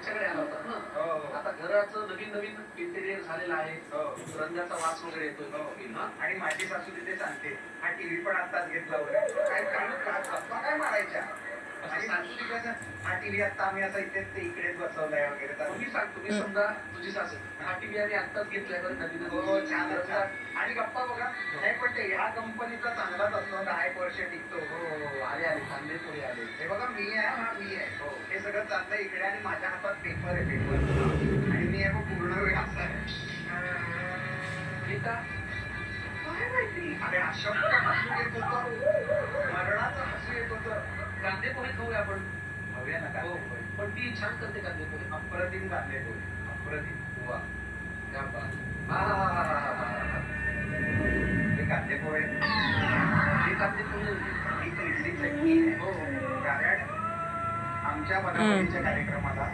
त्यांच्याकडे आला होता ना. आता घराचं नवीन नवीन इंटेरियर झालेलं आहे, रंगाचा वास वगैरे येतोय. आणि माझी सासू तिथे सांगते हा टीव्ही पण आताच घेतला वगैरे काय गप्पा काय मारायच्या. आणि सासू ती कसं हा टीव्ही आता आम्ही असं इथेच इकडेच बसवलाय वगैरे. तर मी सांगतो, मी समजा तुझी सासू हा टीव्ही आम्ही आत्ताच घेतलाय बरं नवीन. हो छान छान. आणि गप्पा बघा नाही पण ते ह्या कंपनीचा चांगलाच असतो, 10 वर्ष टिकतो. हो आले आले कांदे पोहे आले. हे बघा मी आहे, हा मी आहे. हो हे सगळं चाललंय इकडे आणि माझ्या हातात पेपर आहे, पेपर. आणि मी आहे पूर्ण वेळ असा आहे. हे का काय माहिती अरे अशक्त हसू येत होतं, मरणाचं हसू येत होतं. कांदे पोहे खाऊया आपण. खाऊया ना कांदे पोहे. पण ती छान करते कांदे पोहे. अप्रतिम कांदे पोहे, अप्रतिम. वा क्या बात. हे कांदे पोहे, हे कांदे पोहे ही तर इडली चटणी आहे. हो कारण आमच्या वनपल्लीच्या कार्यक्रमाला